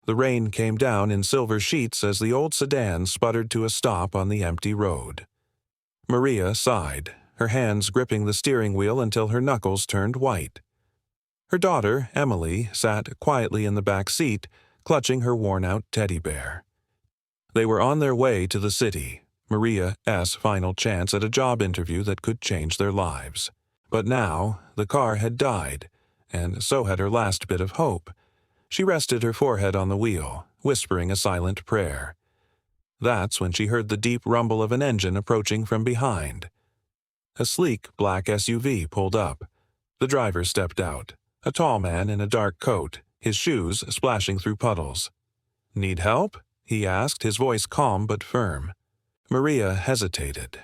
The rain came down in silver sheets as the old sedan sputtered to a stop on the empty road. Maria sighed, her hands gripping the steering wheel until her knuckles turned white. Her daughter, Emily, sat quietly in the back seat, clutching her worn-out teddy bear. They were on their way to the city, Maria's final chance at a job interview that could change their lives. But now, the car had died, and so had her last bit of hope. She rested her forehead on the wheel, whispering a silent prayer. That's when she heard the deep rumble of an engine approaching from behind. A sleek black SUV pulled up. The driver stepped out, a tall man in a dark coat, his shoes splashing through puddles. "Need help?" he asked, his voice calm but firm. Maria hesitated.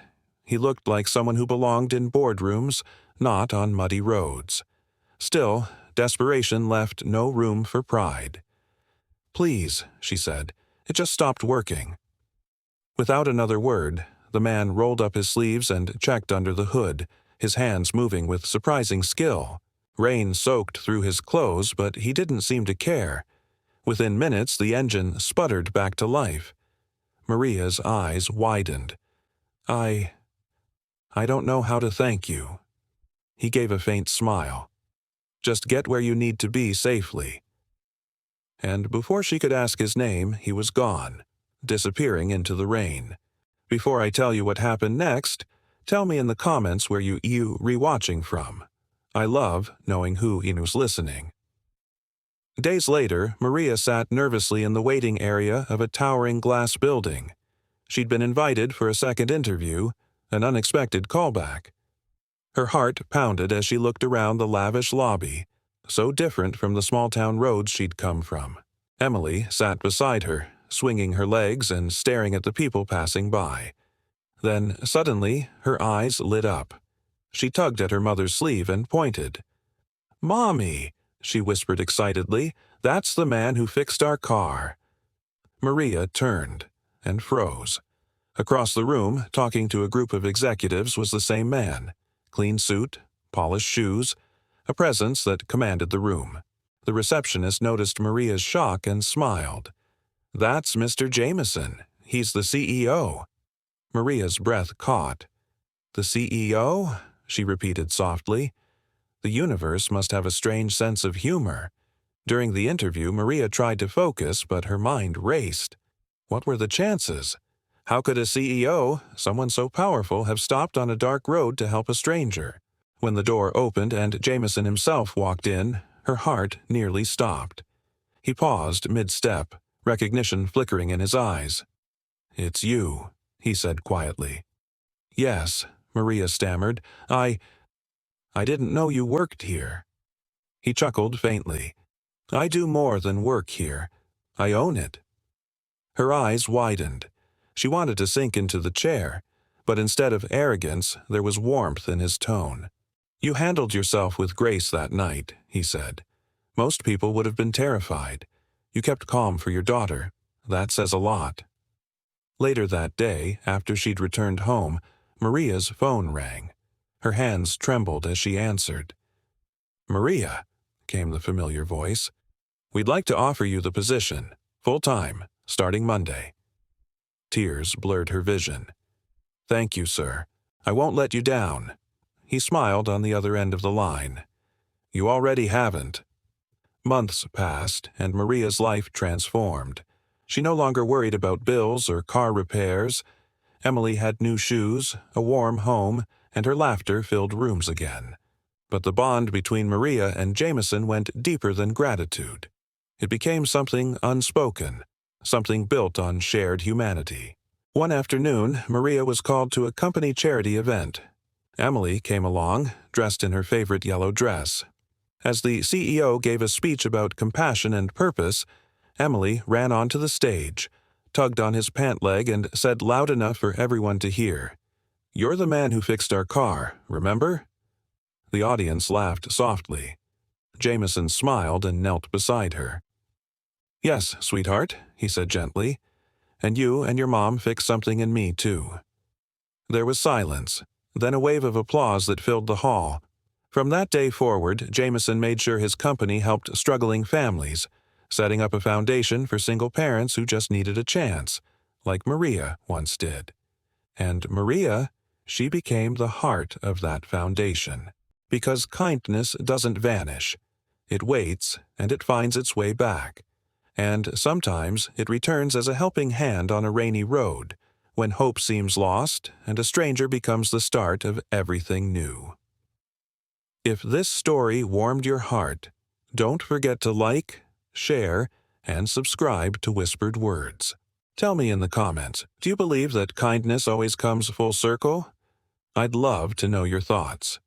He looked like someone who belonged in boardrooms, not on muddy roads. Still, desperation left no room for pride. "Please," she said, "it just stopped working." Without another word, the man rolled up his sleeves and checked under the hood, his hands moving with surprising skill. Rain soaked through his clothes, but he didn't seem to care. Within minutes, the engine sputtered back to life. Maria's eyes widened. I don't know how to thank you." He gave a faint smile. "Just get where you need to be safely." And before she could ask his name, he was gone, disappearing into the rain. Before I tell you what happened next, tell me in the comments where you rewatching from. I love knowing who was listening. Days later, Maria sat nervously in the waiting area of a towering glass building. She'd been invited for a second interview, an unexpected callback. Her heart pounded as she looked around the lavish lobby, so different from the small-town roads she'd come from. Emily sat beside her, swinging her legs and staring at the people passing by. Then, suddenly, her eyes lit up. She tugged at her mother's sleeve and pointed. "Mommy," she whispered excitedly, "that's the man who fixed our car." Maria turned and froze. Across the room, talking to a group of executives, was the same man. Clean suit, polished shoes, a presence that commanded the room. The receptionist noticed Maria's shock and smiled. "That's Mr. Jameson. He's the CEO." Maria's breath caught. "The CEO?" she repeated softly. The universe must have a strange sense of humor. During the interview, Maria tried to focus, but her mind raced. What were the chances? How could a CEO, someone so powerful, have stopped on a dark road to help a stranger? When the door opened and Jameson himself walked in, her heart nearly stopped. He paused mid-step, recognition flickering in his eyes. "It's you," he said quietly. "Yes," Maria stammered. I didn't know you worked here." He chuckled faintly. "I do more than work here. I own it." Her eyes widened. She wanted to sink into the chair, but instead of arrogance, there was warmth in his tone. "You handled yourself with grace that night," he said. "Most people would have been terrified. You kept calm for your daughter. That says a lot." Later that day, after she'd returned home, Maria's phone rang. Her hands trembled as she answered. "Maria," came the familiar voice, "we'd like to offer you the position, full-time, starting Monday." Tears blurred her vision. "Thank you, sir. I won't let you down." He smiled on the other end of the line. "You already haven't." Months passed, and Maria's life transformed. She no longer worried about bills or car repairs. Emily had new shoes, a warm home, and her laughter filled rooms again. But the bond between Maria and Jameson went deeper than gratitude. It became something unspoken, something built on shared humanity. One afternoon, Maria was called to a company charity event. Emily came along, dressed in her favorite yellow dress. As the CEO gave a speech about compassion and purpose, Emily ran onto the stage, tugged on his pant leg, and said loud enough for everyone to hear, "You're the man who fixed our car, remember?" The audience laughed softly. Jameson smiled and knelt beside her. "Yes, sweetheart," he said gently. "And you and your mom fixed something in me, too." There was silence, then a wave of applause that filled the hall. From that day forward, Jameson made sure his company helped struggling families, setting up a foundation for single parents who just needed a chance, like Maria once did. And Maria, she became the heart of that foundation. Because kindness doesn't vanish. It waits, and it finds its way back. And sometimes it returns as a helping hand on a rainy road, when hope seems lost and a stranger becomes the start of everything new. If this story warmed your heart, don't forget to like, share, and subscribe to Whispered Words. Tell me in the comments, do you believe that kindness always comes full circle? I'd love to know your thoughts.